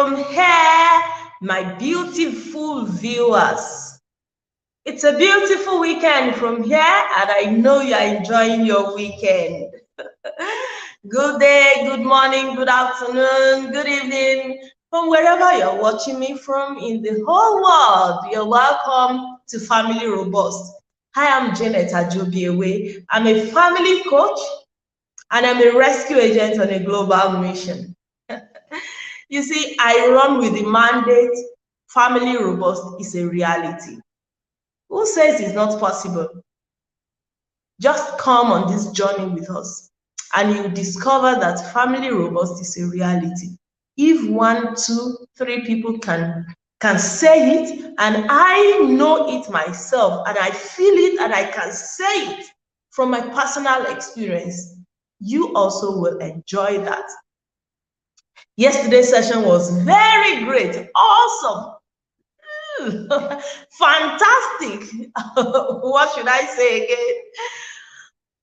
from here, my beautiful viewers? It's a beautiful weekend from here, and I know you're enjoying your weekend. Good day, good morning, good afternoon, good evening, from wherever you're watching me from in the whole world. You're welcome to Family Robust. Hi, I'm Janet Ajobiewe. I'm a family coach and I'm a rescue agent on a global mission. You see, I run with the mandate, Family Robust is a reality. Who says it's not possible? Just come on this journey with us and you discover that Family Robust is a reality. If 1, 2, 3 people can say it, and I know it myself, and I feel it, and I can say it from my personal experience, you also will enjoy that. Yesterday's session was very great, awesome, fantastic. What should I say again?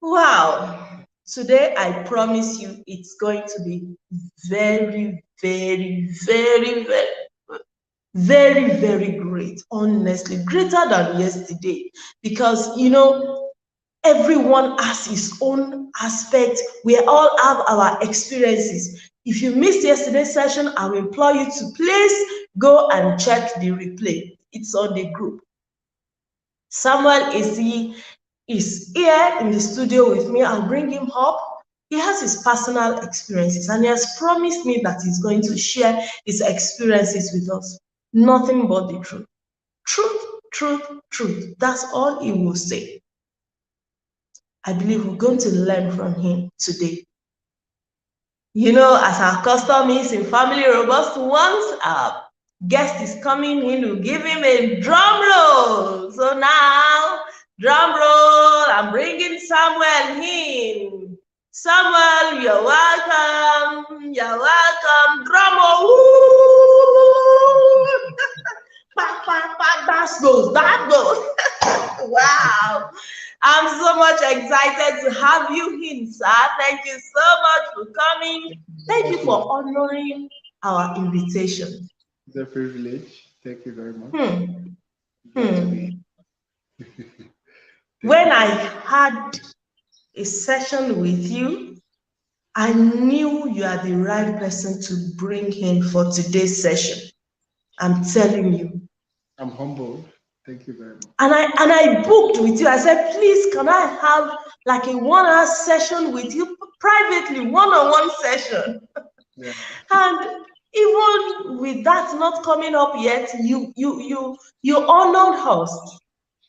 Wow. Today, I promise you, it's going to be very, very, very, very, very, very great. Honestly, greater than yesterday. Because, you know, everyone has his own aspect. We all have our experiences. If you missed yesterday's session, I will implore you to please go and check the replay. It's on the group. Samuel Eziyi is here in the studio with me. I'll bring him up. He has his personal experiences and he has promised me that he's going to share his experiences with us. Nothing but the truth. Truth, truth, truth. That's all he will say. I believe we're going to learn from him today. You know, as our custom is in Family Robust, once our guest is coming in, we'll give him a drum roll. So now, drum roll, I'm bringing Samuel in. Samuel, you're welcome. You're welcome. Drum roll. Woo! Pack, pack, pack. That goes. That goes. Wow. I'm so much excited to have you in, sir. Thank you so much for coming. Thank you for honoring our invitation. It's a privilege. Thank you very much. When I had a session with you, I knew you are the right person to bring in for today's session. I'm telling you. I'm humbled. Thank you very much. And I booked with you. I said, please, can I have like a 1-hour session with you privately, one-on-one session? Yeah. And even with that not coming up yet, you honored us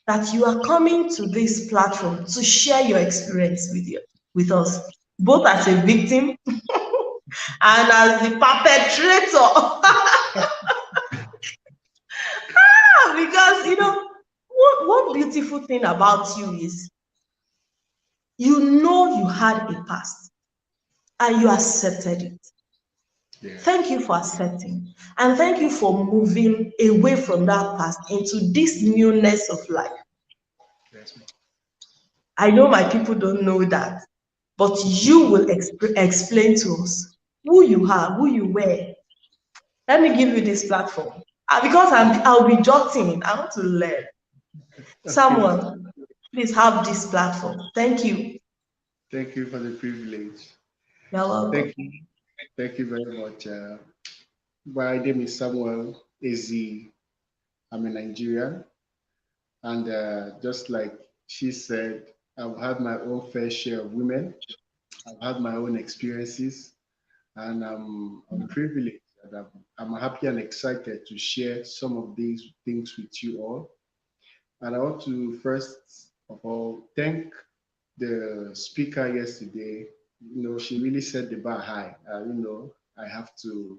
that you are coming to this platform to share your experience with us, both as a victim and as the perpetrator. Because you know, one beautiful thing about you is you know you had a past and you accepted it. Yeah. Thank you for accepting, and thank you for moving away from that past into this newness of life. Yes, I know my people don't know that, but you will explain to us who you are, who you were. Let me give you this platform. Because I'll be jotting. I want to learn. Someone, please have this platform. Thank you. Thank you for the privilege. You're welcome. Thank you very much. My name is Samuel Eziyi. I'm a Nigerian. And just like she said, I've had my own fair share of women. I've had my own experiences. And I'm privileged. And I'm happy and excited to share some of these things with you all. And I want to first of all thank the speaker yesterday. You know, she really set the bar high. You know, I have to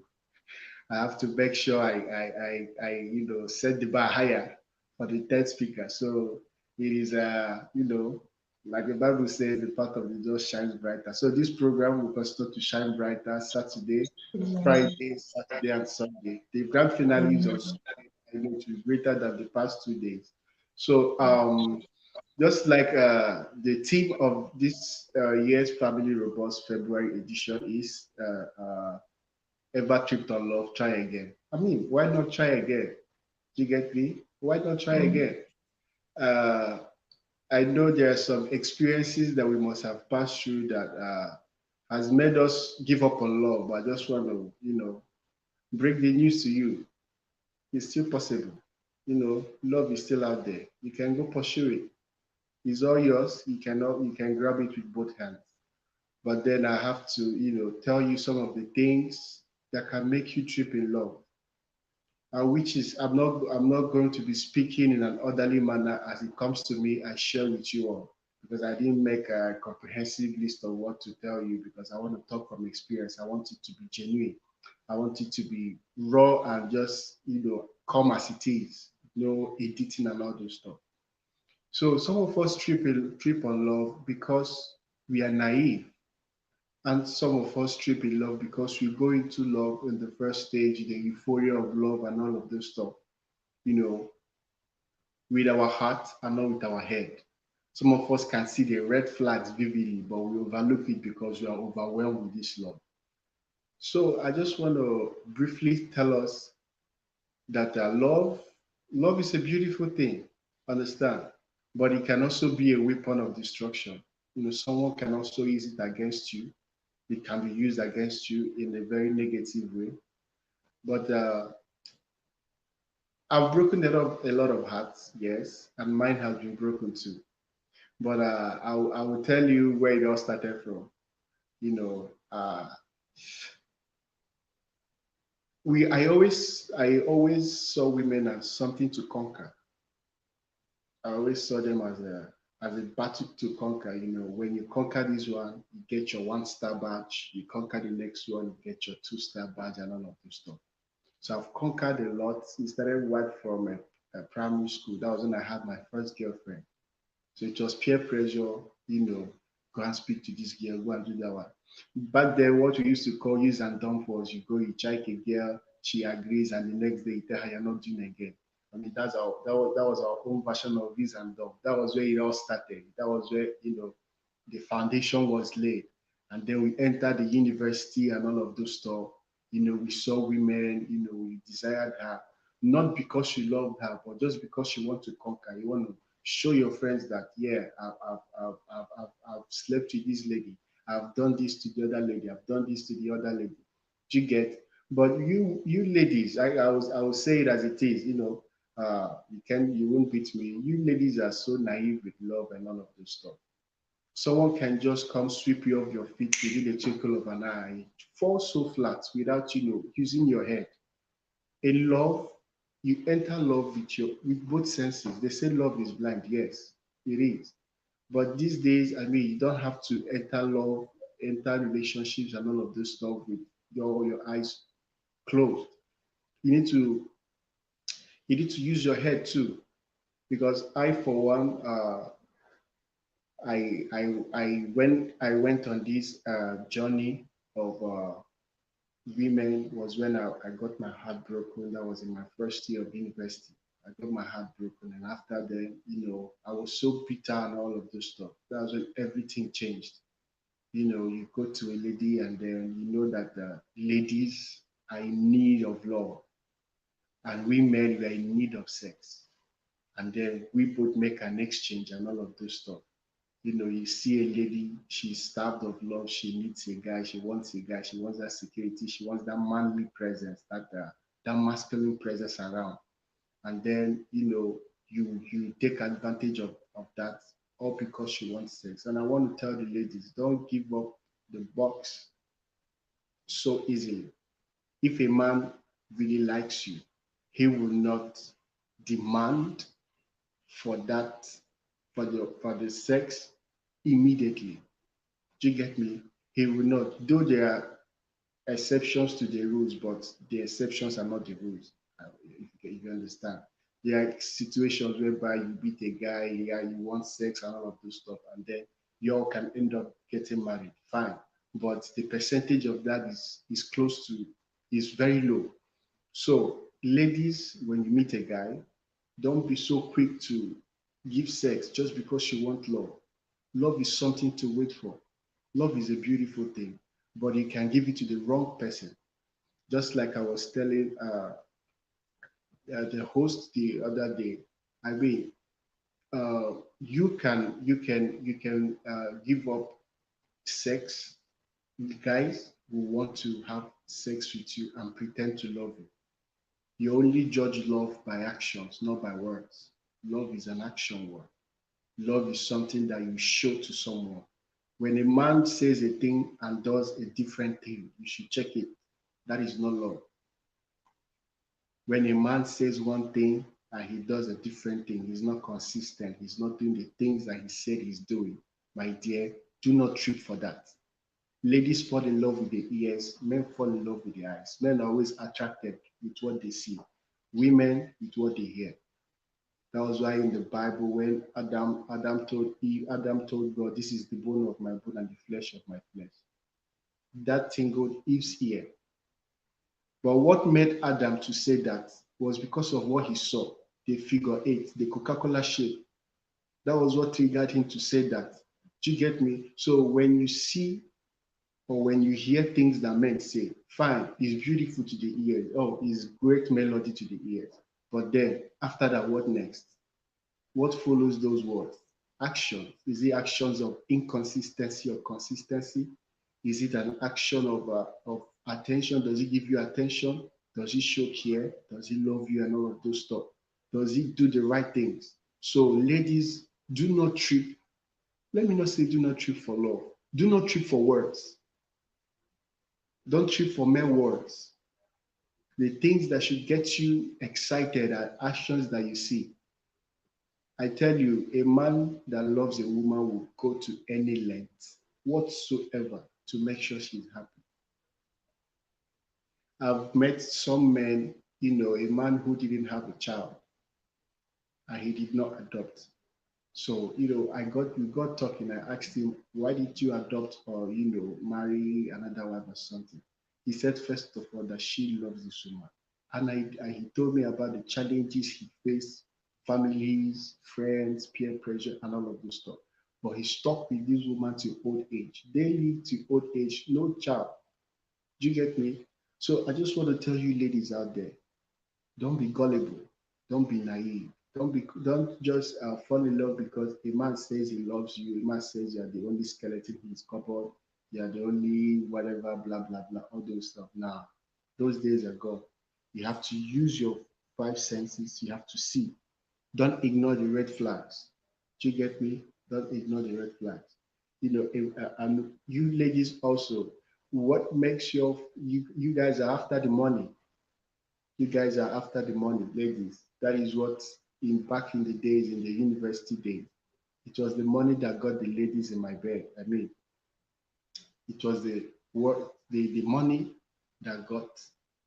make sure I you know, set the bar higher for the third speaker. So it is you know, like the Bible says, the path of the just shines brighter. So this program will continue to shine brighter Saturday, Friday, Saturday, and Sunday. The grand finale is on Sunday, and it will be greater than the past 2 days. So just like the theme of this year's Family Robust February edition is ever tripped on love, try again. I mean, why not try again? Do you get me? Why not try Mm. again? Uh, I know there are some experiences that we must have passed through that has made us give up on love. But I just want to, break the news to you. It's still possible. Love is still out there. You can go pursue it. It's all yours. You can grab it with both hands. But then I have to, tell you some of the things that can make you trip in love. Which is I'm not going to be speaking in an orderly manner as it comes to me. I share with you all because I didn't make a comprehensive list of what to tell you because I want to talk from experience. I want it to be genuine. I want it to be raw and just come as it is. No editing and all those stuff. So some of us trip on love because we are naive, and some of us trip in love because we go into love in the first stage, the euphoria of love and all of this stuff, you know, with our heart and not with our head. Some of us can see the red flags vividly, but we overlook it because we are overwhelmed with this love. So I just want to briefly tell us that love is a beautiful thing, understand? But it can also be a weapon of destruction. Someone can also use it against you. It can be used against you in a very negative way. But I've broken a lot of hearts, yes, and mine has been broken too. But I will tell you where it all started from. You know, uh, I always saw women as something to conquer. I always saw them as a battle to conquer. When you conquer this one, you get your 1-star badge. You conquer the next one, you get your 2-star badge, and all of this stuff. So I've conquered a lot. It started right from a primary school. That was when I had my first girlfriend. So it was peer pressure, go and speak to this girl, go and do that one. Back then, what we used to call use and dump was you go, you check a girl, she agrees, and the next day you tell her you're not doing again. I mean, that was our own version of use and dump. That was where it all started. That was where, the foundation was laid. And then we entered the university and all of those stuff. We saw women, we desired her, not because you loved her, but just because you want to conquer. You want to show your friends that, yeah, I've slept with this lady. I've done this to the other lady. I've done this to the other lady. Do you get? But you ladies, I will say it as it is. You won't beat me. You ladies are so naive with love and all of this stuff. Someone can just come sweep you off your feet within a twinkle of an eye, fall so flat without using your head. In love, you enter love with both senses. They say love is blind. Yes, it is. But these days, I mean, you don't have to enter love, enter relationships and all of this stuff with your eyes closed. You need to use your head too. Because I, for one, I went on this journey of women was when I got my heart broken. That was in my first year of university. I got my heart broken, and after then, I was so bitter and all of those stuff. That was when everything changed. You go to a lady, and then you know that the ladies are in need of love, and we men were in need of sex. And then we both make an exchange and all of those stuff. You see a lady, she's starved of love, she needs a guy, she wants a guy, she wants that security, she wants that manly presence, that masculine presence around. And then, you take advantage of that all because she wants sex. And I want to tell the ladies, don't give up the box so easily. If a man really likes you, he will not demand for that for the sex immediately. Do you get me? He will not. Though there are exceptions to the rules, but the exceptions are not the rules. If you understand. There are situations whereby you beat a guy, yeah, you want sex and all of those stuff, and then you all can end up getting married. Fine. But the percentage of that is very low. So, ladies, when you meet a guy, don't be so quick to give sex just because you want love. Love is something to wait for. Love is a beautiful thing, but you can give it to the wrong person. Just like I was telling the host the other day, I mean, you can give up sex. Guys who want to have sex with you and pretend to love you. You only judge love by actions, not by words. Love is an action word. Love is something that you show to someone. When a man says a thing and does a different thing, you should check it. That is not love. When a man says one thing and he does a different thing, he's not consistent. He's not doing the things that he said he's doing. My dear, do not trip for that. Ladies fall in love with the ears, men fall in love with the eyes. Men are always attracted with what they see, women with what they hear. That was why in the Bible, when Adam told God, "This is the bone of my bone and the flesh of my flesh." That tingled Eve's ear. But what made Adam to say that was because of what he saw, the figure eight, the Coca-Cola shape. That was what triggered him to say that. Do you get me? So when you see or when you hear things that men say, fine, it's beautiful to the ears. Oh, it's great melody to the ears. But then after that, what next? What follows those words? Action. Is it actions of inconsistency or consistency? Is it an action of attention? Does he give you attention? Does he show care? Does he love you and all of those stuff? Does he do the right things? So, ladies, do not trip. Let me not say do not trip for love. Do not trip for words. Don't trip for mere words. The things that should get you excited are actions that you see. I tell you, a man that loves a woman will go to any length whatsoever to make sure she's happy. I've met some men, a man who didn't have a child and he did not adopt. So, we got talking. I asked him, why did you adopt or, marry another wife or something? He said, first of all, that she loves this woman. And he told me about the challenges he faced, families, friends, peer pressure, and all of this stuff. But he stuck with this woman to old age. They live to old age, no child. Do you get me? So I just want to tell you, ladies out there, don't be gullible. Don't be naive. Don't just fall in love because a man says he loves you. A man says you're the only skeleton in his cupboard. You're the only whatever, blah blah blah, all those stuff. Now, those days are gone. You have to use your five senses. You have to see. Don't ignore the red flags. Do you get me? Don't ignore the red flags. And you ladies also. What makes you guys are after the money? You guys are after the money, ladies. That is what back in the days, in the university days, it was the money that got the ladies in my bed. I mean, it was the money that got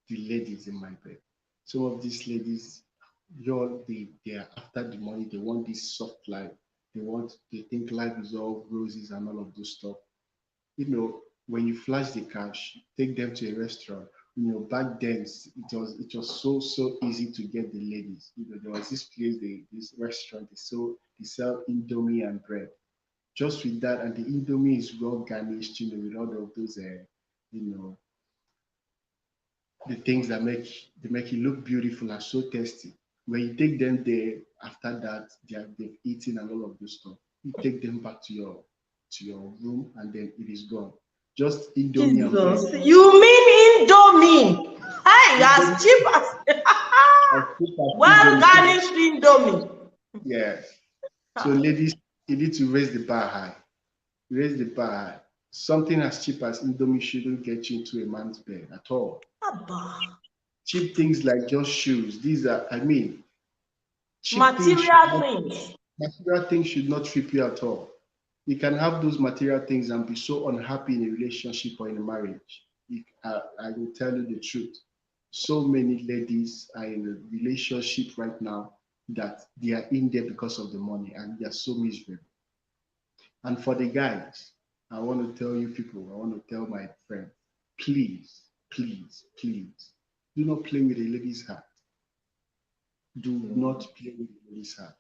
the ladies in my bed. Some of these ladies, they are after the money. They want this soft life. They think life is all roses and all of those stuff. When you flash the cash, take them to a restaurant. Back then it was so easy to get the ladies. There was this place, this restaurant, they sell Indomie and bread. Just with that, and the Indomie is well garnished, with all of those, you know, the things that make it look beautiful and so tasty. When you take them there, after that, they've eaten and all of this stuff. You take them back to your room, and then it is gone. Just Indomie and bread. Jesus, you mean Indomie? Hey, as Indomie, cheap as as cheap as one Indomie. garnished Indomie. Yes. So ladies, you need to raise the bar high. Raise the bar high. Something as cheap as Indomie shouldn't get you into a man's bed at all. Abba. Cheap things like just shoes. These are, I mean, cheap things should Material not, things. material things should not trip you at all. You can have those material things and be so unhappy in a relationship or in a marriage. I will tell you the truth. So many ladies are in a relationship right now that they are in there because of the money and they are so miserable. And for the guys, I want to tell you people, I want to tell my friends, please, please, please, do not play with a lady's heart. Do not play with a lady's heart.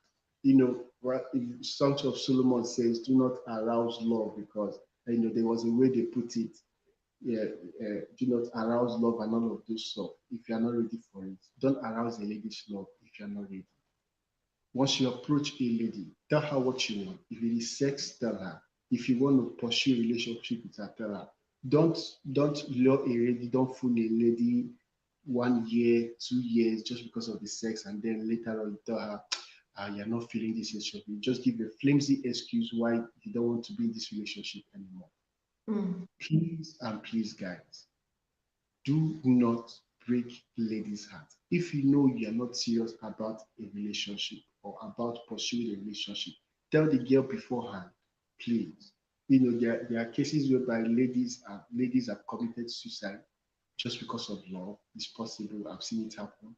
What Song of Solomon says, do not arouse love because there was a way they put it. yeah, do not arouse love and all of those stuff if you are not ready for it. Don't arouse a lady's love if you are not ready. Once you approach a lady, tell her what you want. If it is sex, tell her. If you want to pursue a relationship with her, tell her. Don't don't lure a lady, don't fool a lady 1 year, 2 years just because of the sex, and then later on you tell her, you're not feeling this relationship. You just give a flimsy excuse why you don't want to be in this relationship anymore. Mm. Please and please, guys, do not break ladies' hearts. If you know you are not serious about a relationship or about pursuing a relationship, tell the girl beforehand, please. There are cases whereby ladies have committed suicide just because of love. It's possible. I've seen it happen.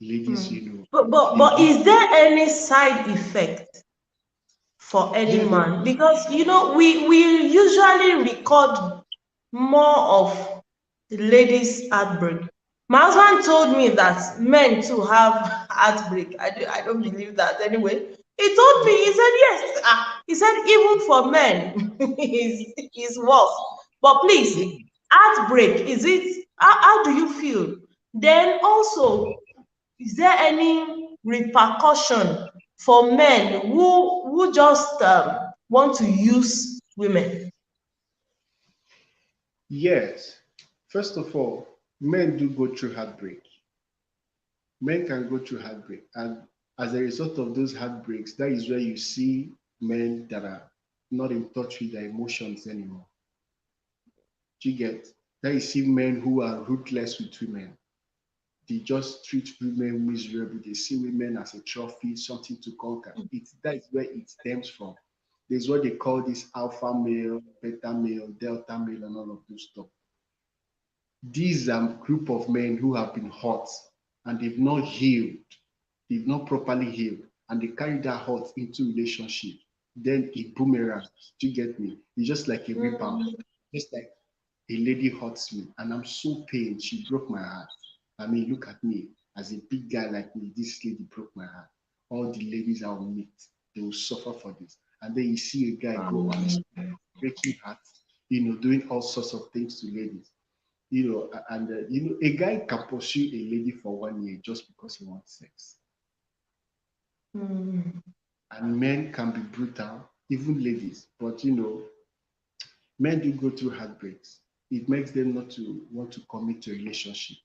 Ladies, Mm. they But give. is there any side effect for any Yeah, man? Because we usually record more of the ladies' heartbreak. My husband told me that men too have heartbreak. I don't believe that anyway. He told me, he said yes. He said even for men is worse. But please, yeah. heartbreak, is it how do you feel? Then also, is there any repercussion for men who just want to use women? Yes. First of all, men do go through heartbreak. Men can go through heartbreak, and as a result of those heartbreaks, that is where you see men that are not in touch with their emotions anymore. Do you get? That you see men who are ruthless with women. They just treat women miserable. They see women as a trophy, something to conquer. That is where it stems from. There's what they call this alpha male, beta male, delta male, and all of those stuff. These group of men who have been hurt and they've not healed, they've not properly healed, and they carry that hurt into relationship. Then it boomerangs. Do you get me? It's just like a rebound. Mm. Just like a lady hurts me, and I'm so pained. She broke my heart. I mean, look at me. As a big guy like me, this lady broke my heart. All the ladies I will meet, they will suffer for this. And then you see a guy go on his breaking heart, doing all sorts of things to ladies. And a guy can pursue a lady for 1 year just because he wants sex. Mm. And men can be brutal, even ladies. But men do go through heartbreaks. It makes them not to want to commit to a relationship.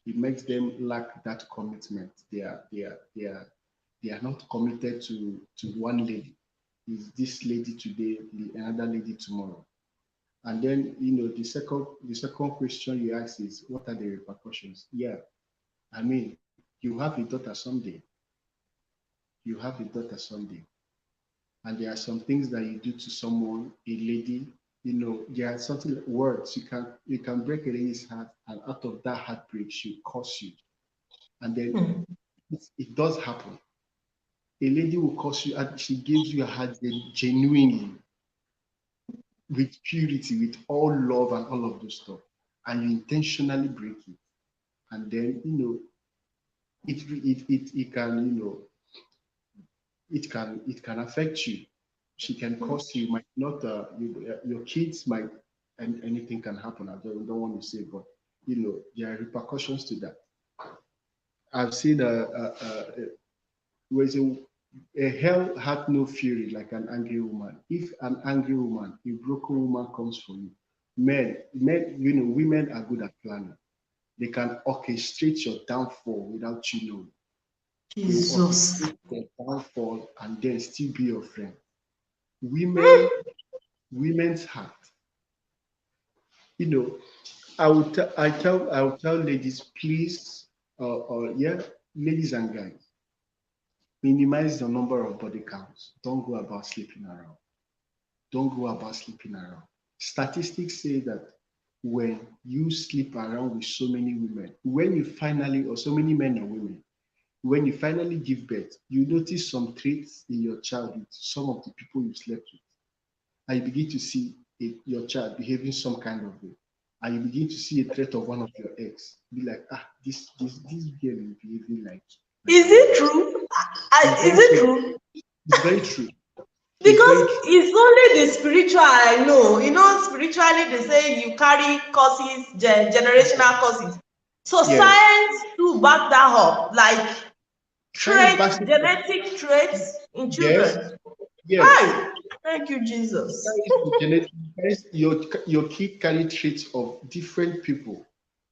It makes them lack that commitment. They are not committed to one lady. Is this lady today, another lady tomorrow? And then the second question you ask is, what are the repercussions? Yeah, I mean, you have a daughter someday. You have a daughter someday. And there are some things that you do to someone, a lady, there are something like words. You can break a lady's heart, and out of that heartbreak, she'll curse you. And then Mm. it does happen. A lady will curse you, and she gives you a heart genuinely, with purity, with all love and all of those stuff. And you intentionally break it. And then, it can, it can affect you. She can cause you, might not your kids might, and anything can happen. I don't want to say, but there are repercussions to that. I've seen where a hell hath no fury like an angry woman. If an angry woman, a broken woman comes for you, women are good at planning. They can orchestrate your downfall without you knowing. They will Jesus. orchestrate your downfall and then still be your friend. Women, women's heart. You know, I will tell ladies, please, yeah, ladies and guys, minimize the number of body counts. Don't go about sleeping around. Don't go about sleeping around. Statistics say that when you sleep around with so many women, when you finally, or so many men and women, when you finally give birth, you notice some traits in your child with some of the people you slept with. And you begin to see your child behaving some kind of way. And you begin to see a trait of one of your ex. Be like, this girl is behaving like Is my it ex. true? It's Is very it true. true? It's very true. Because it's only the spiritual I know. You know, spiritually they say you carry causes, generational causes. So Yes. science to back that up, like Science traits, backs it up. genetic traits in Yes. children. Yes. Hi, thank you, Jesus. Your kid carry traits of different people.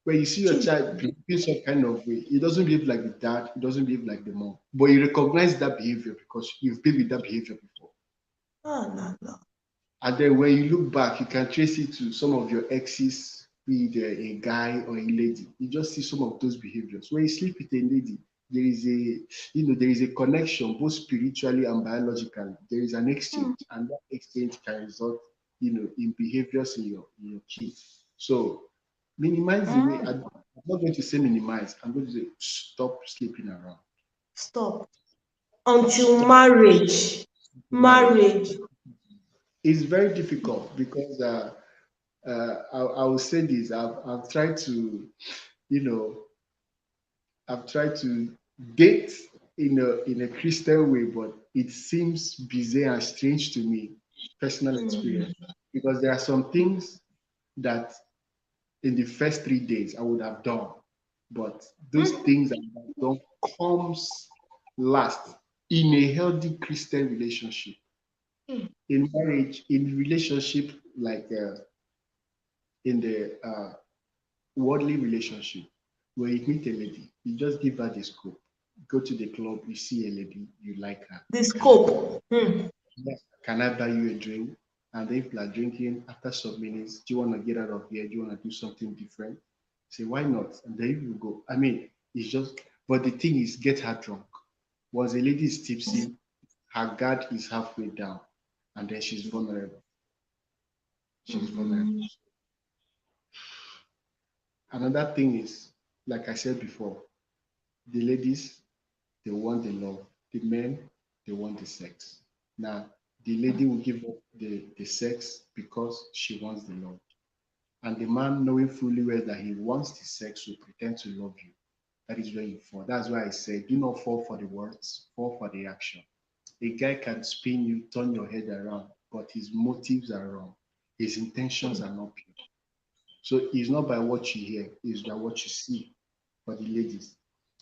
When you see your Jesus. child behaving some kind of way, he doesn't behave like the dad, he doesn't behave like the mom, but you recognize that behavior because you've been with that behavior before. Oh, no, no. And then when you look back, you can trace it to some of your exes, be it a guy or a lady. You just see some of those behaviors. When you sleep with a lady, there is a connection both spiritually and biologically. There is an exchange, and that exchange can result, in behaviors in your kids. So minimize the way. I'm not going to say minimize. I'm going to say stop sleeping around. Stop. Until Stop marriage. marriage. Marriage. It's very difficult because I will say this. I've tried to, you know, I've tried to date in a Christian way, but it seems bizarre and strange to me, personal experience, because there are some things that in the first 3 days I would have done, but those things that I have done comes last in a healthy Christian relationship. In marriage, in relationship, like in the worldly relationship, where you meet a lady, you just give her the scope. Go to the club, you see a lady, you like her. The Can I, scope. can I buy you a drink? And then people are drinking after some minutes. Do you want to get out of here? Do you want to do something different? Say, why not? And then you go. I mean, it's just, but the thing is, get her drunk. Once a lady is tipsy, her guard is halfway down, and then she's vulnerable. She's vulnerable. Another thing is, like I said before, the ladies, they want the love. The men, they want the sex. Now, the lady will give up the sex because she wants the love. And the man, knowing fully well that he wants the sex, will pretend to love you. That is where you fall. That's why I say, do not fall for the words, fall for the action. A guy can spin you, turn your head around, but his motives are wrong. His intentions are not pure. So it's not by what you hear, it's by what you see. For the ladies,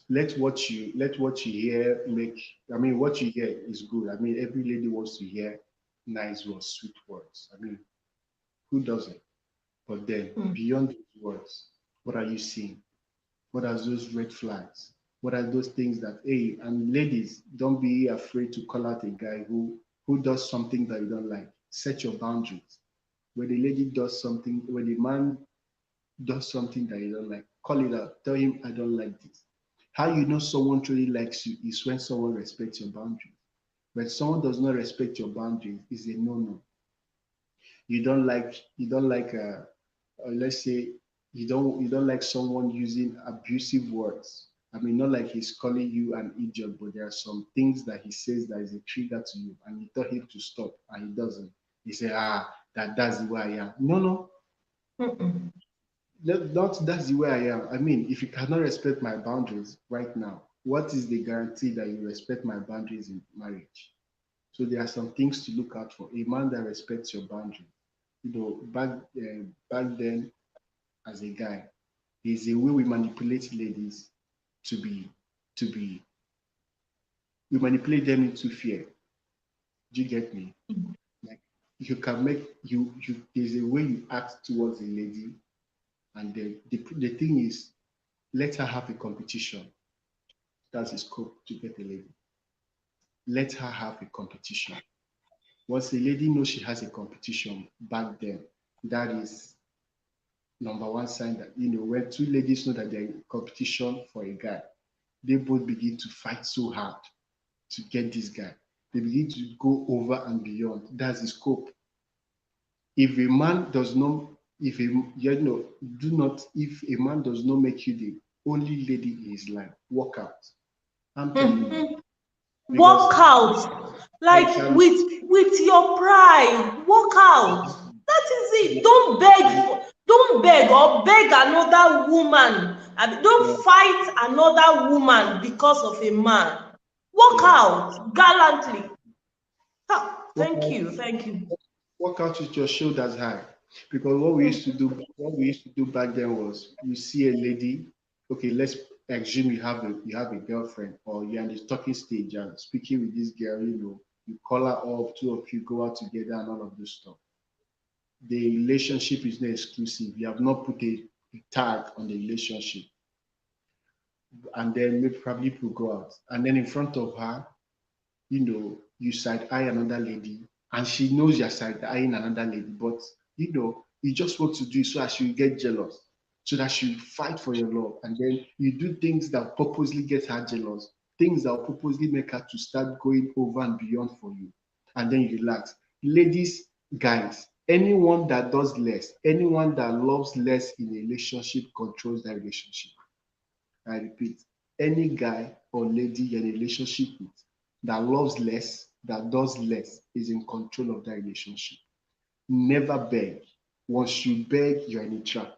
let what you hear make. I mean, what you hear is good. I mean, every lady wants to hear nice words, sweet words. I mean, who doesn't? But then beyond those words, what are you seeing? What are those red flags? What are those things that, hey, and ladies, don't be afraid to call out a guy who does something that you don't like. Set your boundaries. When the lady does something, when the man does something that you don't like, call it out. Tell him I don't like this. How you know someone truly likes you is when someone respects your boundaries. When someone does not respect your boundaries, is a no-no. Let's say you don't like someone using abusive words. I mean, not like he's calling you an idiot, but there are some things that he says that is a trigger to you, and you tell him to stop, and he doesn't. He say, that's the way I am. No, no, not that's the way I am. I mean, if you cannot respect my boundaries right now, what is the guarantee that you respect my boundaries in marriage? So there are some things to look out for. A man that respects your boundaries. Back then, as a guy, there's a way we manipulate ladies to be to be. We manipulate them into fear. Do you get me? Like you can make you. There's a way you act towards a lady, and the thing is, let her have a competition. That's the scope to get a lady. Let her have a competition. Once a lady knows she has a competition back then, that is number one sign that, when two ladies know that they're in competition for a guy, they both begin to fight so hard to get this guy. They begin to go over and beyond. That's the scope. If a man does not, if a you know, do not, if a man does not make you the only lady in his life, walk out. I'm telling you. Because Walk out. I Like can with your pride. Walk out. That is it. Don't beg or beg another woman. yeah, Don't fight another woman because of a man. Walk yeah. out gallantly. Oh, Walk thank out, you. Thank you. walk out with your shoulders high. Because what we used to do back then was you see a lady, okay, let's assume you have a girlfriend or you're in the talking stage and speaking with this girl, you call her up, two of you go out together and all of this stuff. The relationship is not exclusive. You have not put a tag on the relationship. And then maybe probably people go out. And then in front of her, you side eye another lady, and she knows you're side eyeing another lady, but you just want to do it so that she will get jealous, so that she will fight for your love. And then you do things that purposely get her jealous, things that will purposely make her to start going over and beyond for you. And then you relax. Ladies, guys, anyone that does less, anyone that loves less in a relationship controls that relationship. I repeat, any guy or lady you're in a relationship with that loves less, that does less, is in control of that relationship. Never beg. Once you beg, you're in a trap.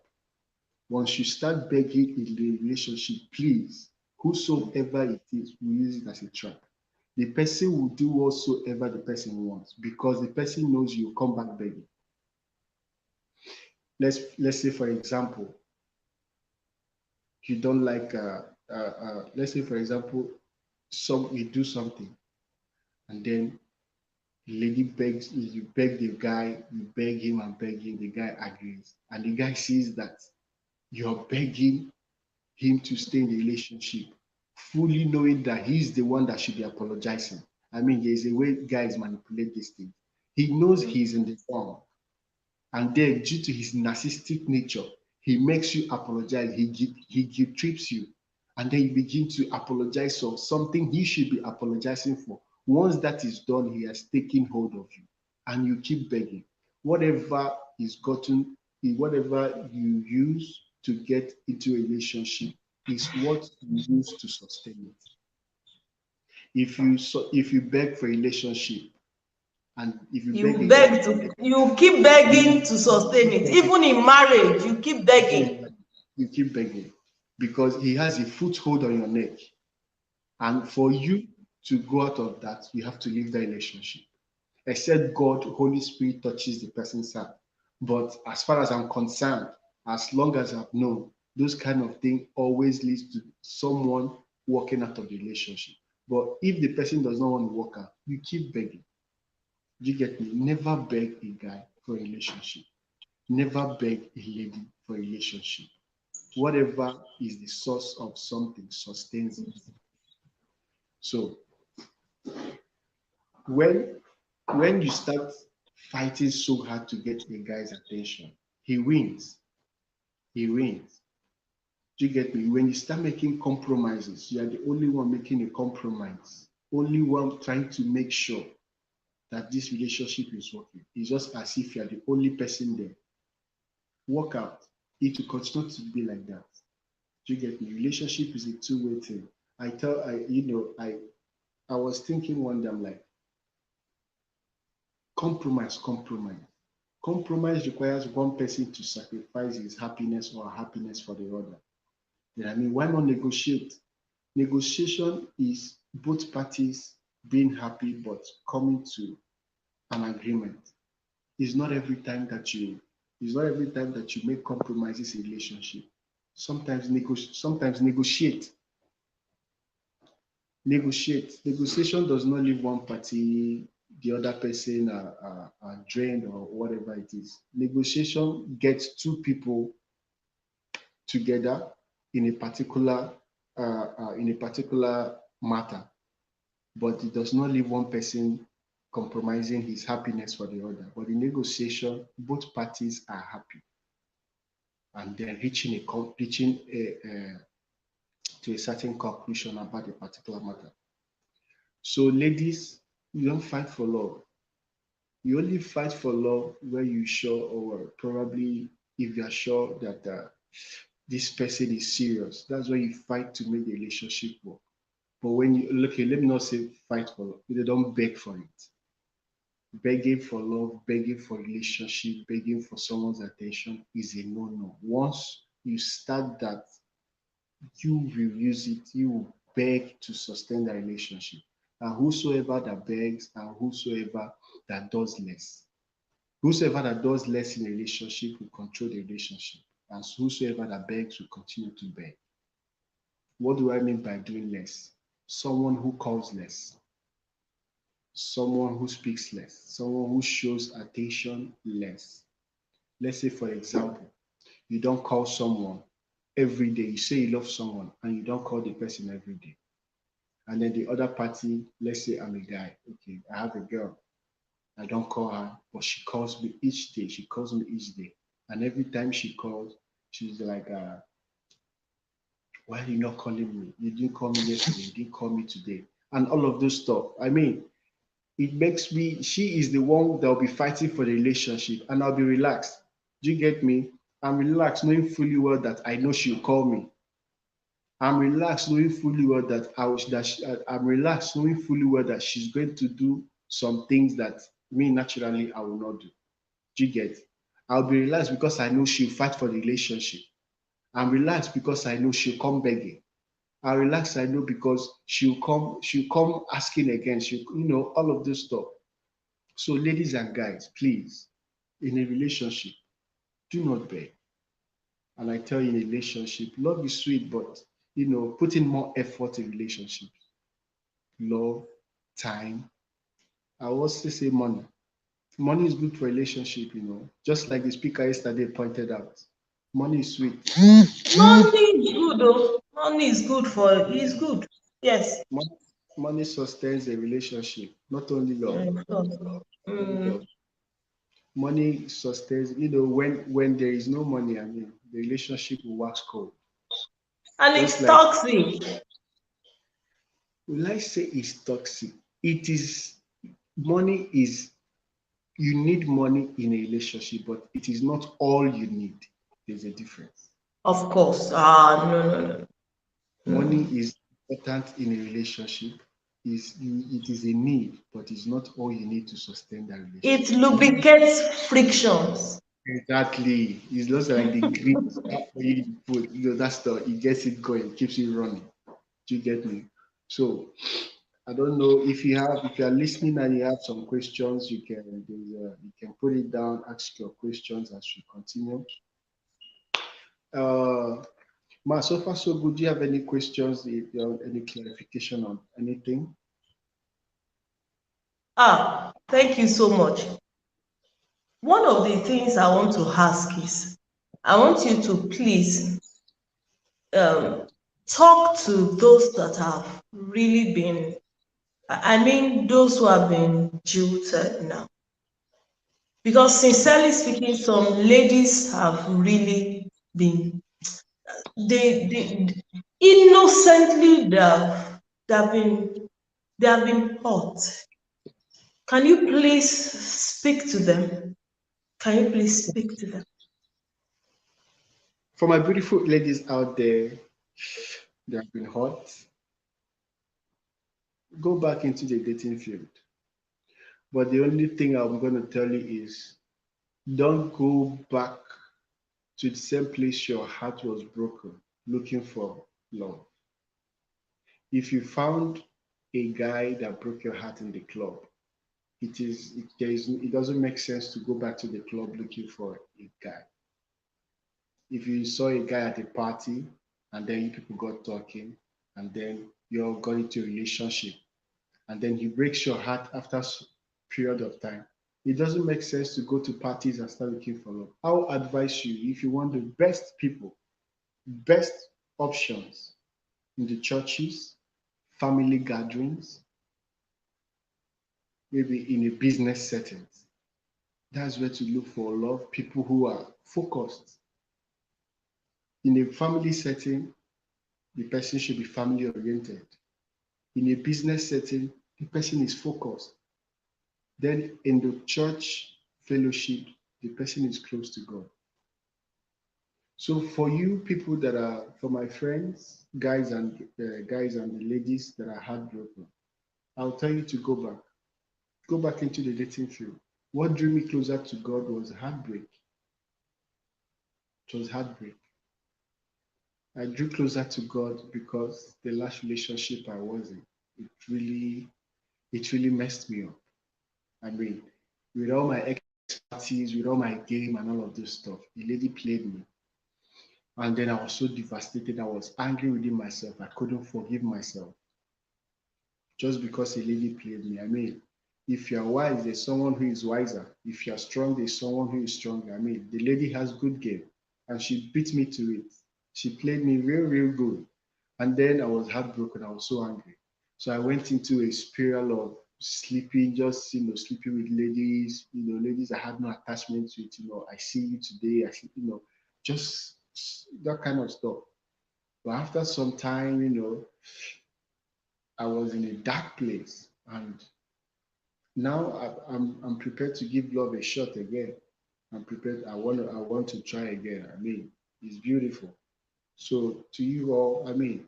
Once you start begging in the relationship, please, whosoever it is, will use it as a trap. The person will do whatsoever the person wants because the person knows you'll come back begging. Let's say, for example, you don't like let's say for example you do something and then the lady begs you, beg the guy, you beg him and beg him, the guy agrees, and the guy sees that you're begging him to stay in the relationship, fully knowing that he's the one that should be apologizing. I mean, there's a way guys manipulate this thing. He knows he's in the wrong, and then due to his narcissistic nature, he makes you apologize. He guilt trips you, and then you begin to apologize for something he should be apologizing for. Once that is done, he has taken hold of you, and you keep begging. Whatever is gotten, whatever you use to get into a relationship is what you use to sustain it. If you beg for a relationship, and if you beg a guy, You keep begging to sustain it. Even in marriage, you keep begging. you keep begging because he has a foothold on your neck. And for you to go out of that, you have to leave the relationship. Except God, Holy Spirit touches the person's heart. But as far as I'm concerned, as long as I've known, those kind of thing always leads to someone walking out of the relationship. But if the person does not want to walk out, you keep begging. You get me? Never beg a guy for a relationship. Never beg a lady for a relationship. Whatever is the source of something sustains it. So when when you start fighting so hard to get a guy's attention, he wins. He wins. Do you get me? When you start making compromises, you are the only one making a compromise, only one trying to make sure that this relationship is working. It's just as if you are the only person there. Work out. It will continue to be like that. Do you get me? Relationship is a two-way thing. I was thinking one day, I'm like, compromise, compromise. Compromise requires one person to sacrifice his happiness or happiness for the other. Then I mean, why not negotiate? Negotiation is both parties being happy but coming to an agreement. It's not every time that you make compromises in a relationship. Sometimes negotiate. Negotiation does not leave one party, the other person are drained or whatever it is. Negotiation gets two people together in a particular matter, but it does not leave one person compromising his happiness for the other. But in negotiation, both parties are happy, and they're reaching to a certain conclusion about a particular matter. So, ladies, you don't fight for love. You only fight for love when you sure, or probably if you're sure that this person is serious. That's why you fight to make the relationship work. But when you look, okay, let me not say fight for love. They don't beg for it. Begging for love, begging for relationship, begging for someone's attention is a no-no. Once you start that, you will use it. You will beg to sustain the relationship. And whosoever that begs and whosoever that does less. Whosoever that does less in a relationship will control the relationship. And whosoever that begs will continue to beg. What do I mean by doing less? Someone who calls less, someone who speaks less, someone who shows attention less. Let's say, for example, you don't call someone every day. You say you love someone and you don't call the person every day. And then the other party, let's say I'm a guy, okay, I have a girl. I don't call her, but she calls me each day. She calls me each day. And every time she calls, she's like, why are you not calling me? You didn't call me yesterday. You didn't call me today. And all of those stuff. I mean, it makes me, she is the one that will be fighting for the relationship and I'll be relaxed. Do you get me? I'm relaxed knowing fully well that I know she'll call me. I'm relaxed knowing fully well that I'm relaxed knowing fully well that she's going to do some things that me naturally I will not do. Do you get? I'll be relaxed because I know she'll fight for the relationship. I'm relaxed because I know she'll come begging. I'm relaxed, I know because she'll come asking again. She'll, all of this stuff. So, ladies and guys, please, in a relationship, do not beg. And I tell you, in a relationship, love is sweet, but put in more effort in relationships. Love, time. I also say money. Money is good for relationship. Just like the speaker yesterday pointed out. Money is sweet. Money is good, though. Money is good for, is good. Yes. Money sustains a relationship, not only love. Of course. Mm. Money sustains, when there is no money, I mean, the relationship will wax cold. And Just it's like, toxic. will I say it's toxic? It is, money is, you need money in a relationship, but it is not all you need. There's a difference. Of course. Ah, no, no, no. Money is important in a relationship. It is a need, but it's not all you need to sustain that It relationship. lubricates frictions. Exactly. It's just like the grease after you put, that stuff, it gets it going, keeps it running. Do you get me? So I don't know if you are listening and you have some questions, you can put it down, ask your questions as we continue. Uh, Ma, so far so good. Do you have any questions? If you have any clarification on anything? Ah, thank you so much. One of the things I want to ask is, I want you to please um, talk to those that have really been, I mean, those who have been jilted now. Because sincerely speaking, some ladies have really been, they innocently they have been hurt. Can you please speak to them? Can you please speak to them? For my beautiful ladies out there that have been hot, go back into the dating field. But the only thing I'm going to tell you is don't go back to the same place your heart was broken looking for love. If you found a guy that broke your heart in the club, it doesn't make sense to go back to the club looking for a guy. If you saw a guy at a party and then you people got talking and then you all got into a relationship and then he breaks your heart after a period of time, it doesn't make sense to go to parties and start looking for love. I'll advise you, if you want the best people, best options in the churches, family gatherings, maybe in a business setting, that's where to look for love, people who are focused. In a family setting, the person should be family oriented. In a business setting, the person is focused. Then in the church fellowship, the person is close to God. So for you people for my friends, guys and the ladies that are heartbroken, I'll tell you to go back. Go back into the dating field. What drew me closer to God was heartbreak. It was heartbreak. I drew closer to God because the last relationship I was in, it really it really messed me up. I mean, with all my expertise, with all my game and all of this stuff, the lady played me. And then I was so devastated. I was angry within myself. I couldn't forgive myself just because a lady played me. I mean, if you're wise, there's someone who is wiser. If you're strong, there's someone who is stronger. I mean, the lady has good game, and she beat me to it. She played me real, real good. And then I was heartbroken. I was so angry. So I went into a spiral of sleeping, just sleeping with ladies, ladies I had no attachment to it. I see you today, I see, just that kind of stuff. But after some time, I was in a dark place, and now I'm prepared to give love a shot again. I'm prepared. I want to try again. I mean, it's beautiful. So to you all, I mean,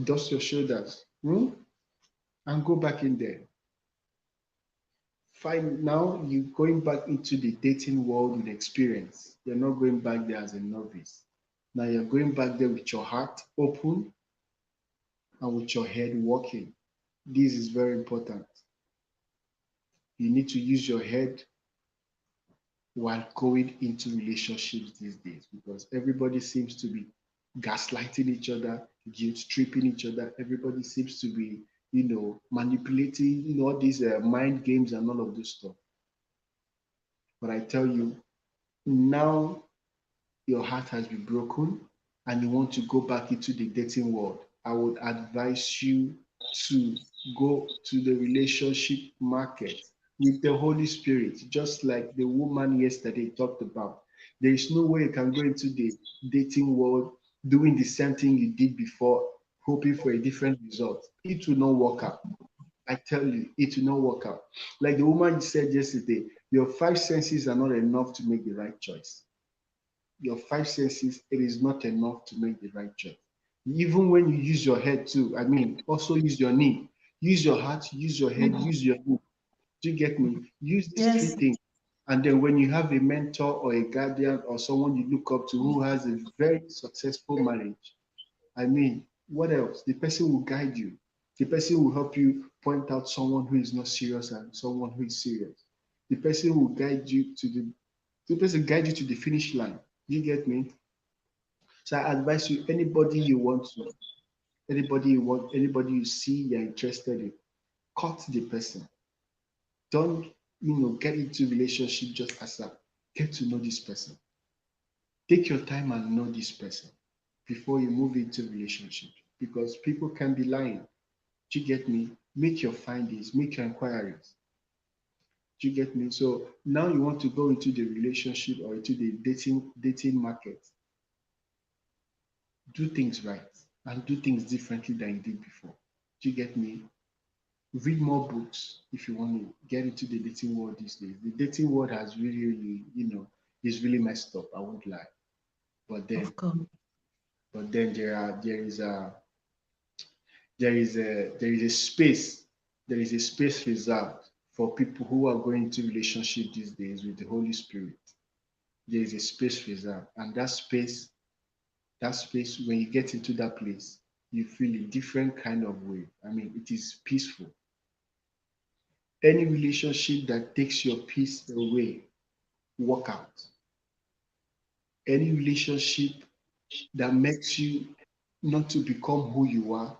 dust your shoulders, and go back in there. Find now you going back into the dating world with experience. You're not going back there as a novice. Now you're going back there with your heart open and with your head working. This is very important. You need to use your head while going into relationships these days because everybody seems to be gaslighting each other, guilt tripping each other. Everybody seems to be, manipulating, all these mind games and all of this stuff. But I tell you, now your heart has been broken and you want to go back into the dating world, I would advise you to go to the relationship market with the Holy Spirit, just like the woman yesterday talked about. There is no way you can go into the dating world doing the same thing you did before, hoping for a different result. It will not work out. I tell you, it will not work out. Like the woman said yesterday, your five senses are not enough to make the right choice. Your five senses, it is not enough to make the right choice. Even when you use your head too, I mean, also use your knee, use your heart, use your head, Mhm. use your knee. Do you get me? Use these three Yes. things. And then when you have a mentor or a guardian or someone you look up to who has a very successful marriage, I mean, what else? The person will guide you. The person will help you point out someone who is not serious and someone who is serious. The person will guide you to the person guide you to the finish line. You get me? So I advise you, anybody you see you're interested in, cut the person. Don't, get into relationship just as a get to know this person. Take your time and know this person before you move into relationship because people can be lying. Do you get me? Make your findings, make your inquiries. Do you get me? So now you want to go into the relationship or into the dating market. Do things right and do things differently than you did before. Do you get me? Read more books if you want to get into the dating world these days. The dating world has really, really, is really messed up. I won't lie. But then, Of course. there is a space, there is a space reserved for people who are going into relationship these days with the Holy Spirit. There is a space reserved, and that space, when you get into that place, you feel a different kind of way. I mean, it is peaceful. Any relationship that takes your peace away, walk out. Any relationship that makes you not to become who you are,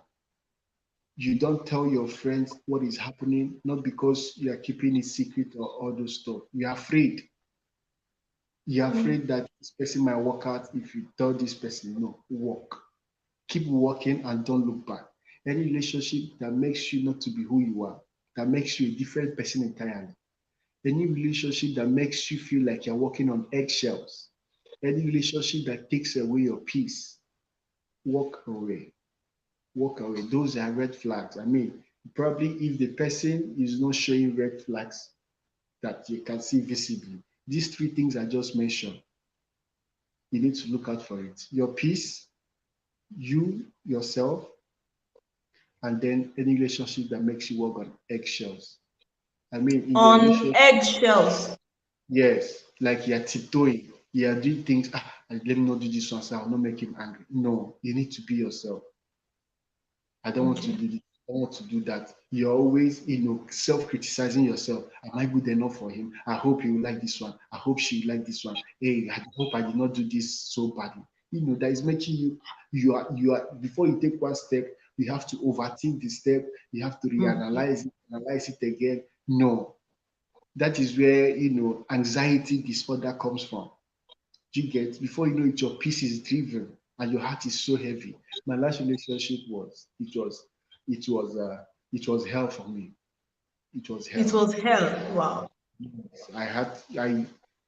you don't tell your friends what is happening, not because you are keeping it secret or all those stuff. You're afraid. You're Mm. afraid that this person might walk out if you tell this person, no, walk. Keep walking and don't look back. Any relationship that makes you not to be who you are, that makes you a different person entirely. Any relationship that makes you feel like you're walking on eggshells. Any relationship that takes away your peace, walk away. Walk away. Those are red flags. I mean, probably if the person is not showing red flags that you can see visibly, these three things I just mentioned, you need to look out for it. Your peace, you, yourself, and then any relationship that makes you walk on eggshells. I mean, in the On relationship, eggshells. yes, like you're tiptoeing, you're doing things, let me not do this one, so I'll not make him angry. No, you need to be yourself. I don't want to Okay. do this. don't want to do that. You're always, self-criticizing yourself. Am I good enough for him? I hope he will like this one. I hope she will like this one. Hey, I hope I did not do this so badly. That is making you are before you take one step, you have to overthink the step, you have to Mm. reanalyze it, analyze it again. No, that is where anxiety disorder comes from. You get before you know it, your peace is driven and your heart is so heavy. My last relationship it was hell for me. It was It hell. was hell. Wow.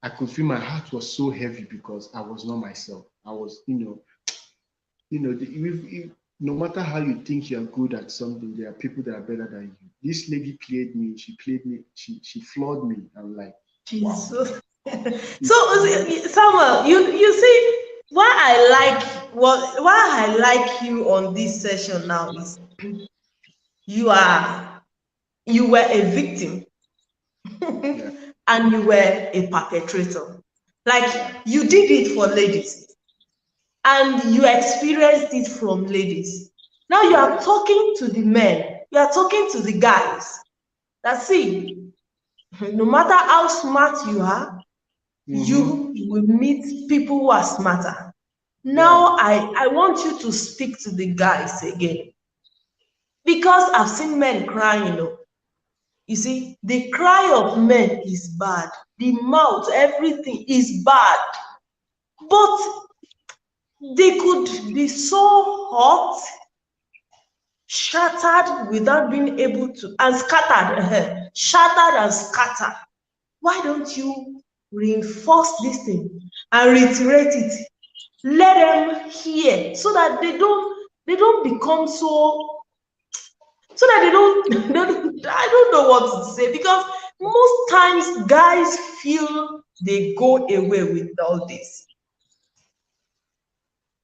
I could feel my heart was so heavy because I was not myself. I was, no matter how you think you're good at something, there are people that are better than you. This lady played me. She played me. She floored me. I'm like, wow. Jesus. So Samuel, you see why I like you on this session now is you are you were a victim Yeah, and you were a perpetrator. Like yeah, you did it for ladies and you experienced it from ladies. Now you are yes. talking to the men, you are talking to the guys that see, no matter how smart you are, Mm-hmm. you will meet people who are smarter. Yeah. Now I want you to speak to the guys again because I've seen men crying. You see, the cry of men is bad. The mouth, everything is bad. But they could be so hot, shattered without being able to, and scattered, shattered and scattered. Why don't you reinforce this thing and reiterate it? Let them hear so that they don't become so that they don't, I don't know what to say because most times guys feel they go away with all this.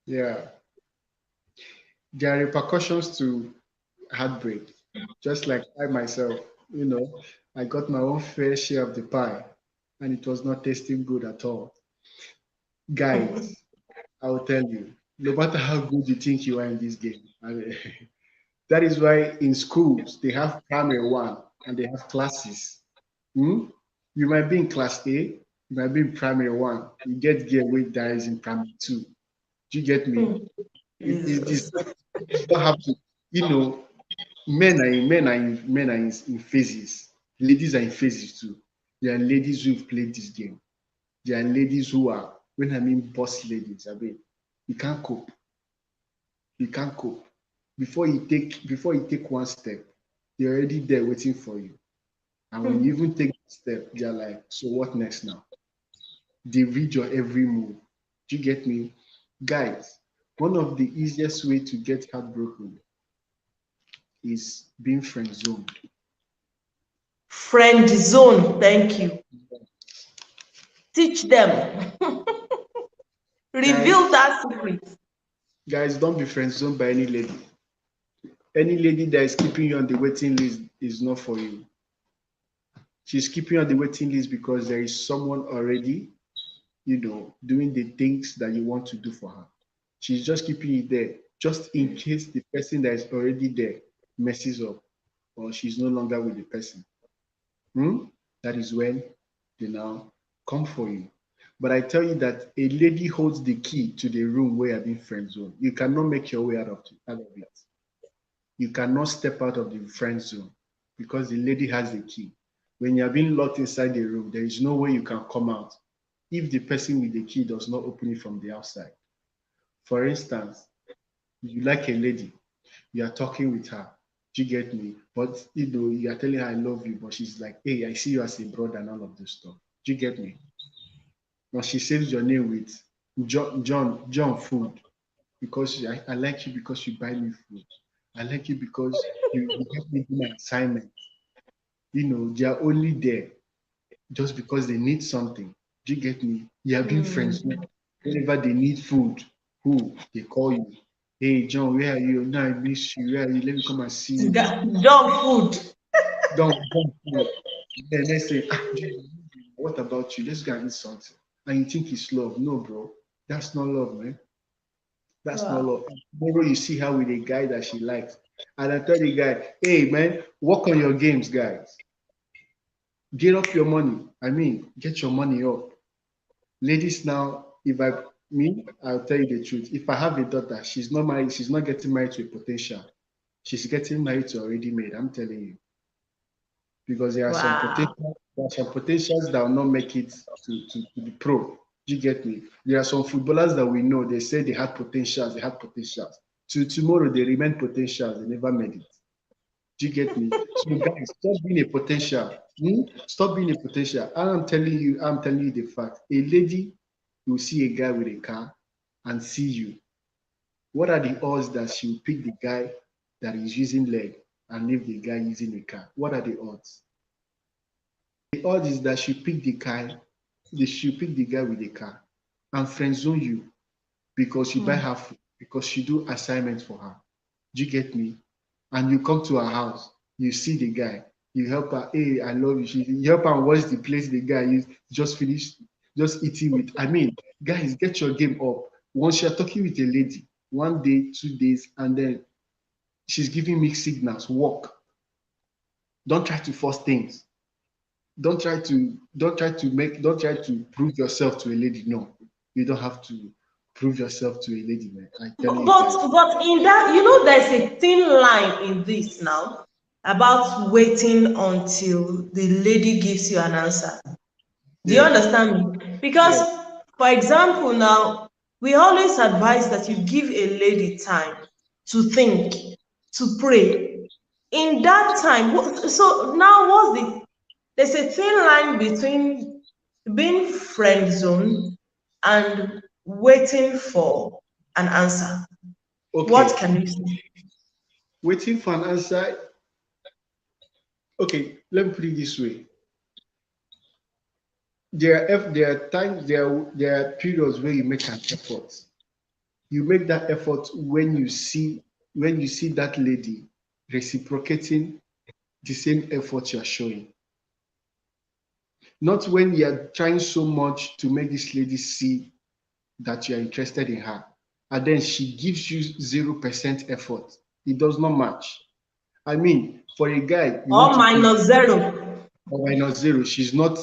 Yeah. There are repercussions to heartbreak. Just like I myself, I got my own fair share of the pie and it was not tasting good at all. Guys, I will tell you, no matter how good you think you are in this game, that is why in schools they have primary one and they have classes. Hmm? You might be in class A, you might be in primary one. You get gear weight that is in primary two. Do you get me? It is Jesus. not have to, you know, men are in phases. Ladies are in phases too. There are ladies who've played this game. There are ladies who are, when I mean boss ladies, you can't cope. You can't cope. Before you take one step, they're already there waiting for you. And when you even take the step, they're like, so what next now? They read your every move. Do you get me? Guys, one of the easiest way to get heartbroken is being friend zoned. Friend zone, thank you. Teach them. Reveal Guys, that secret. guys, don't be friend zoned by any lady. Any lady that is keeping you on the waiting list is not for you. She's keeping you on the waiting list because there is someone already, doing the things that you want to do for her. She's just keeping you there, just in case the person that is already there messes up or she's no longer with the person. Hmm? That is when they now come for you. But I tell you that a lady holds the key to the room where you're being friend zone. You cannot make your way out of it. You cannot step out of the friend zone because the lady has the key. When you're being locked inside the room, there is no way you can come out if the person with the key does not open it from the outside. For instance, you like a lady, you are talking with her. Do you get me? But you are telling her I love you, but she's like, hey, I see you as a brother and all of this stuff. Do you get me? Now she saves your name with John Food because I like you because you buy me food. I like you because you help me do my assignment. They are only there just because they need something. Do you get me? You have been friends. Mm. Whenever they need food, who they call you. Hey John, where are you? No, I miss you. Where are you? Let me come and see you. Dog food. Don't food. Then they say, John, what about you? Let's go and eat something. And you think it's love. No, bro. That's not love, man. That's not Wow. love. Tomorrow you see her with a guy that she likes. And I tell the guy, hey man, work on your games, guys. Get up your money. I mean, get your money up. Ladies now, if I me, I'll tell you the truth. If I have a daughter, she's not married, she's not getting married to a potential. She's getting married to a ready made. I'm telling you. Because Wow. there are some potentials that will not make it to the pro. Do you get me? There are some footballers that we know, they say they had potentials. To tomorrow they remain potentials, they never made it. Do you get me? So guys, stop being a potential. Stop being a potential. I'm telling you the fact. A lady will see a guy with a car and see you. What are the odds that she will pick the guy that is using leg and leave the guy using a car? What are the odds? The odds is that she pick the guy with a car and friend zone you because you buy Hmm. her food, because you do assignments for her. Do you get me? And you come to her house, you see the guy, you help her, hey, I love you. You help her wash the place the guy is just finished, just eating with. I mean, guys, get your game up. Once you're talking with a lady, 1 day, 2 days, and then she's giving mixed signals, walk. Don't try to force things. Don't try to prove yourself to a lady. No, you don't have to prove yourself to a lady, man. I'm telling you guys. But in that, there's a thin line in this now about waiting until the lady gives you an answer. Do you Yes, understand me? Because, yes. for example, now we always advise that you give a lady time to think, to pray. In that time, so now there's a thin line between being friend zone and waiting for an answer. What Okay. can you say? Waiting for an answer. Okay, let me put it this way. There are times there are periods where you make an effort. You make that effort when you see that lady reciprocating the same effort you are showing. Not when you are trying so much to make this lady see that you are interested in her, and then she gives you 0% effort. It does not match. I mean, for a guy, you want Or to put minus zero. or minus zero. She's not.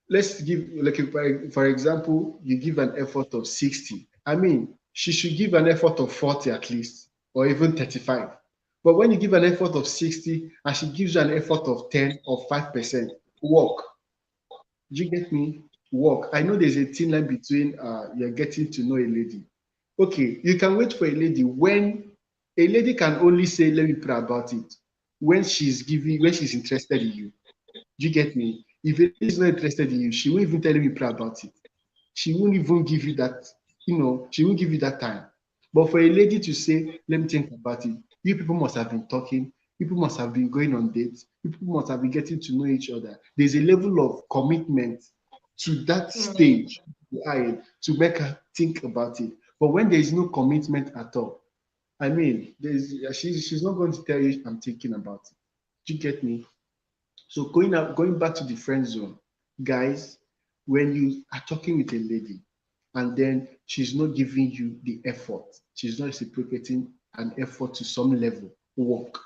Let's give like for example, you give an effort of 60. I mean, she should give an effort of 40 at least, or even 35. But when you give an effort of 60 and she gives you an effort of 10 or 5%, work. Do you get me? Work. I know there's a thin line between you're getting to know a lady. Okay, you can wait for a lady when a lady can only say, let me pray about it when she's interested in you. Do you get me? If a lady is not interested in you, she won't even tell me pray about it. She won't even give you that, she won't give you that time. But for a lady to say, let me think about it, you people must have been talking, people must have been going on dates, people must have been getting to know each other. There's a level of commitment to that Mm. stage to make her think about it. But when there is no commitment at all, I mean, she's not going to tell you I'm thinking about it. Do you get me? So going back to the friend zone, guys, when you are talking with a lady and then she's not giving you the effort, she's not reciprocating an effort to some level, work.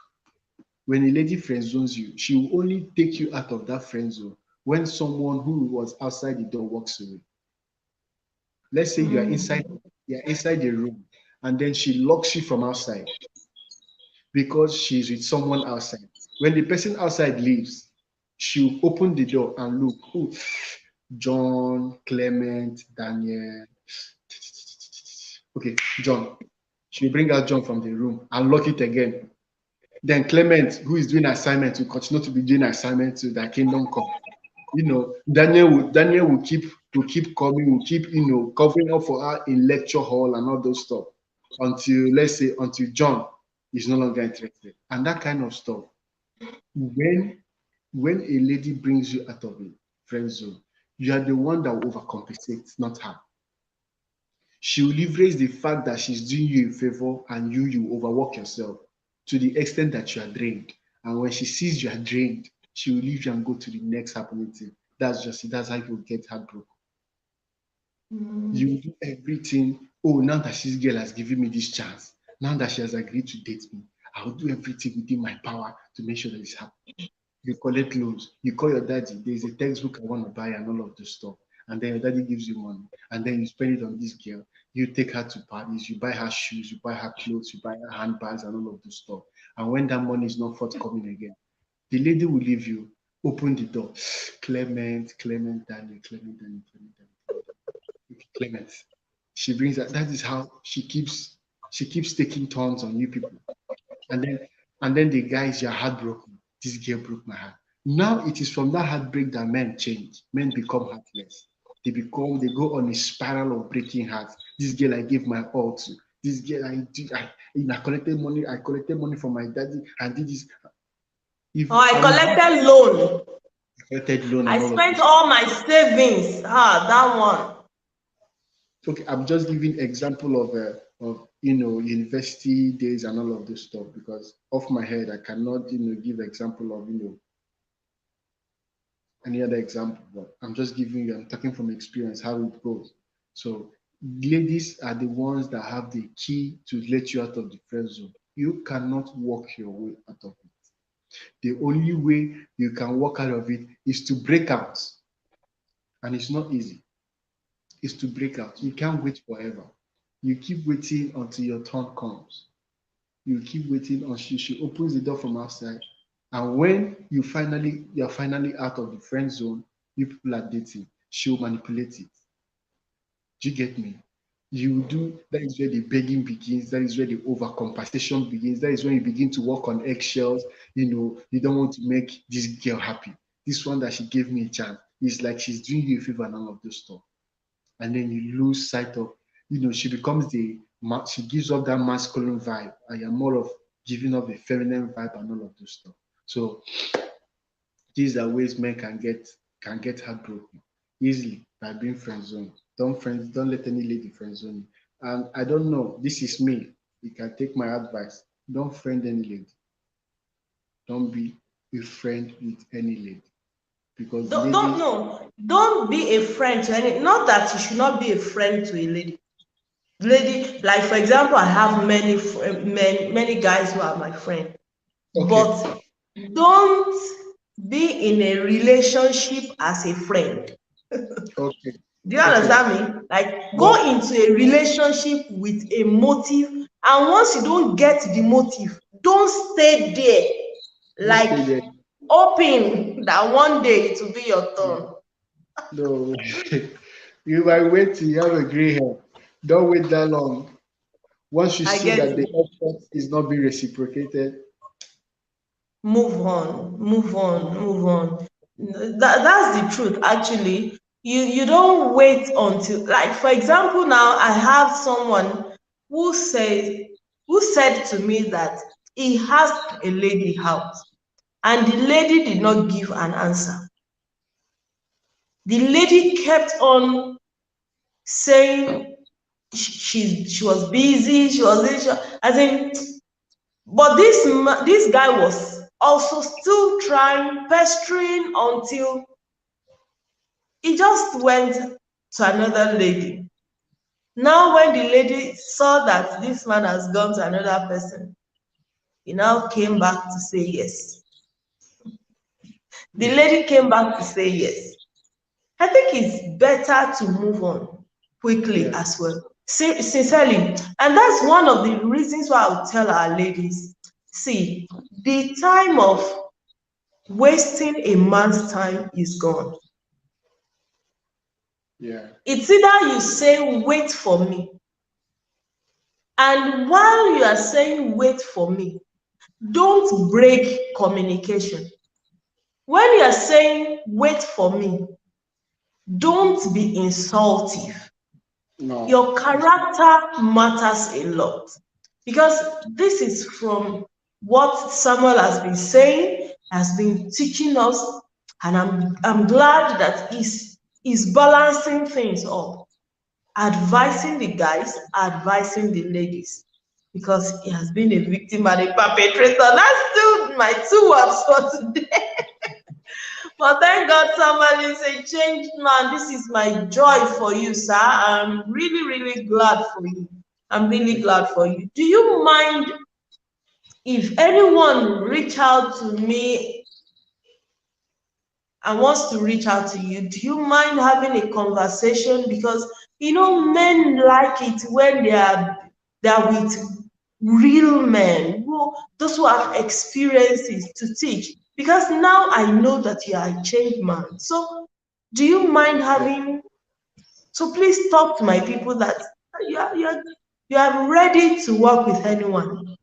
When a lady friend zones you, she will only take you out of that friend zone when someone who was outside the door walks away. Let's say Mm. you're inside the room, and then she locks you from outside because she's with someone outside. When the person outside leaves, she'll open the door and look, oh, John, Clement, Daniel. Okay, John. She'll bring out John from the room and lock it again. Then Clement, who is doing assignment, will continue to be doing assignment to the kingdom come. Daniel will keep coming, will keep covering up for her in lecture hall and all those stuff until let's say until John is no longer interested. And that kind of stuff. When when a lady brings you out of a friend zone, you are the one that will overcompensate, not her. She will leverage the fact that she's doing you a favor and you overwork yourself to the extent that you are drained. And when she sees you are drained, she will leave you and go to the next happening thing. That's how you get heartbroken. You Mm. will do everything. Oh, now that this girl has given me this chance, Now that she has agreed to date me, I will do everything within my power to make sure that it's happy. You collect loans, you call your daddy, there's a textbook I want to buy and all of this stuff. And then your daddy gives you money. And then you spend it on this girl. You take her to parties, you buy her shoes, you buy her clothes, you buy her handbags and all of this stuff. And when that money is not forthcoming again, the lady will leave you, open the door. Clement, Clement, Daniel, Clement, Daniel, Clement, Daniel, Clement. She brings that is how she keeps taking turns on you people. And then the guys, you're heartbroken. This girl broke my heart. Now it is from that heartbreak that men change. Men become heartless. They go on a spiral of breaking hearts. This girl I gave my all to. This girl I collected money from my daddy. I did this. If I collected loan. collected loan and I all of spent this. all my savings. That one. Okay, I'm just giving example of university days and all of this stuff because off my head I cannot give example of any other example, but I'm just giving you, I'm talking from experience how it goes. So ladies are the ones that have the key to let you out of the friend zone. You cannot walk your way out of it. The only way you can walk out of it is to break out. And it's not easy. It's to break out. You can't wait forever. You keep waiting until your turn comes. You keep waiting until she opens the door from outside. And when you're finally out of the friend zone, you people are dating, she'll manipulate it. Do you get me? You do that is where the begging begins, that is where the overcompensation begins, that is when you begin to walk on eggshells. You don't want to make this girl happy. This one that she gave me a chance. It's like she's doing you a favor and all of this stuff. And then you lose sight of, she becomes she gives up that masculine vibe, and you're more of giving up the feminine vibe and all of this stuff. So these are ways men can get heartbroken easily by being friend zoned. Don't let any lady friend zone you. And I don't know, this is me. You can take my advice. Don't friend any lady. Don't be a friend with any lady. Because ladies, Don't be a friend to any. Not that you should not be a friend to a lady. Like for example, I have many guys who are my friend, okay, but don't be in a relationship as a friend. okay, Do you okay. understand me? Like go Well, into a relationship with a motive, and once you don't get the motive, don't stay there. don't stay Like there. hoping that one day it will be your turn. No, you might wait till you have a gray hair. Don't wait that long. Once you I see get that the it. effort is not being reciprocated, Move on, move on, move on. That's the truth, actually. You don't wait until, like for example, now I have someone who says who said to me that he has a lady out, and the lady did not give an answer. The lady kept on saying she was busy, she was this, as in, but this guy was also still trying, pestering, until he just went to another lady. Now, when the lady saw that this man has gone to another person, he now came back to say yes. The lady came back to say yes. I think it's better to move on quickly yeah, as well. Sincerely. And that's one of the reasons why I would tell our ladies, see, the time of wasting a man's time is gone. yeah, It's either you say, wait for me. And while you are saying, wait for me, don't break communication. When you are saying, wait for me, don't be insultive. no, Your character matters a lot, because this is from what Samuel has been saying, has been teaching us, and I'm glad that he's balancing things up, advising the guys, advising the ladies, because he has been a victim and a perpetrator. That's still my 2 words for today. But thank God somebody say, changed man, this is my joy for you, sir. I'm really, really glad for you. I'm really glad for you. Do you mind if anyone reach out to me and wants to reach out to you? Do you mind having a conversation? Because men like it when they're with real men, those who have experiences to teach. Because now I know that you are a changed man. So do you mind having? So please talk to my people that you are ready to work with anyone,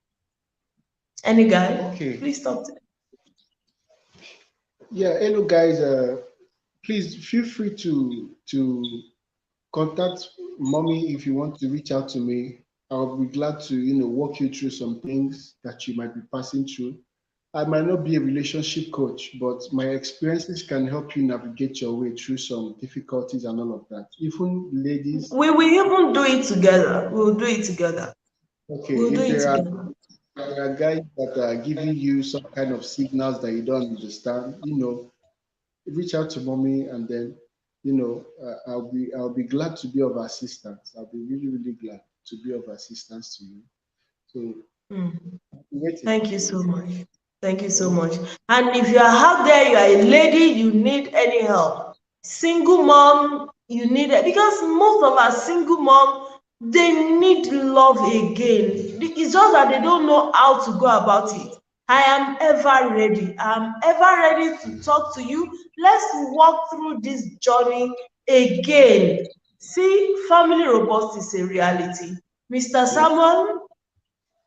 any guy. Okay. Please talk to them. Yeah. Hello, guys. Please feel free to contact mommy if you want to reach out to me. I'll be glad to walk you through some things that you might be passing through. I might not be a relationship coach, but my experiences can help you navigate your way through some difficulties and all of that. Even ladies, We will even do it together. We'll do it together. okay, We'll do if it there are together. guys that are giving you some kind of signals that you don't understand, reach out to mommy, and then I'll be glad to be of assistance. I'll be really really glad to be of assistance to you. So Mm. waiting. Thank you so much. Thank you so much. And if you are out there, you are a lady, you need any help. Single mom, you need it. Because most of our single mom, they need love again. It's just that they don't know how to go about it. I am ever ready. I'm ever ready to talk to you. Let's walk through this journey again. See, family robust is a reality. Mr. Yes. Samuel,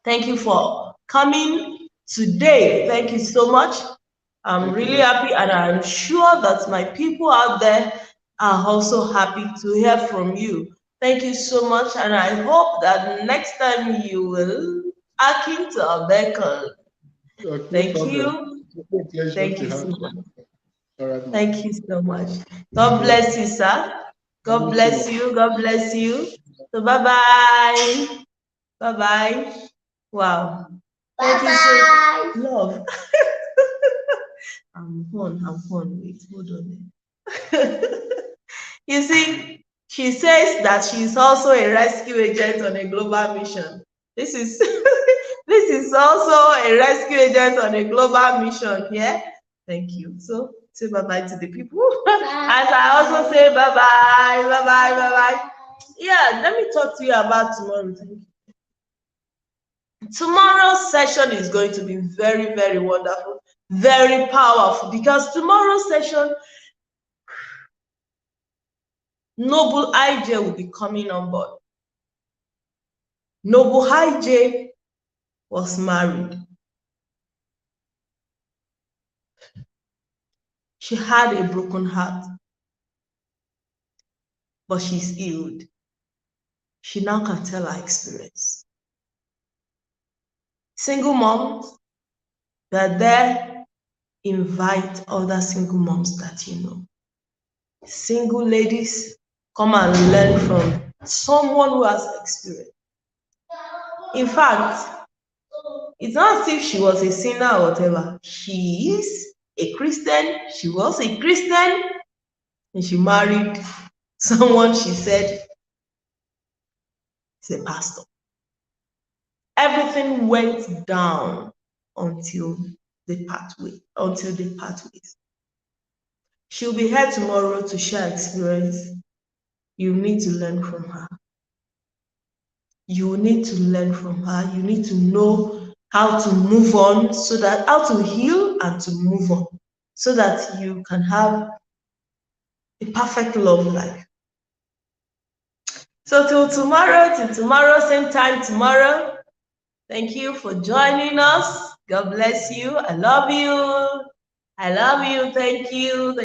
thank you for coming today. Thank you so much. I'm Thank you really very happy, and I'm sure that my people out there are also happy to hear from you. Thank you so much, and I hope that next time you will act into our beacon. much. No Thank problem. you. It's a pleasure Thank to you so have much. you. All right, man. Thank you so much. God You're bless welcome. you, sir. And God you too, bless man. you. God bless you. So bye bye. Bye bye. Wow. Thank you so love. I'm fun. Wait, hold on. You see, she says that she's also a rescue agent on a global mission. This is this is also a rescue agent on a global mission. Yeah. Thank you. So say bye bye to the people. As I also say bye bye, bye bye, bye bye. Yeah, let me talk to you about tomorrow. Tomorrow's session is going to be very, very wonderful, very powerful, because tomorrow's session, Noble IJ will be coming on board. Noble IJ was married. She had a broken heart, but she's healed. She now can tell her experience. Single moms, they're there, invite other single moms that you know. Single ladies, come and learn from someone who has experience. In fact, it's not as if she was a sinner or whatever. She is a Christian. She was a Christian, and she married someone she said is a pastor. Everything went down until the pathways. She'll be here tomorrow to share experience. You need to learn from her. You need to learn from her. You need to know how to move on, how to heal and to move on, so that you can have a perfect love life. So till tomorrow, same time tomorrow. Thank you for joining us. God bless you. I love you. I love you. Thank you.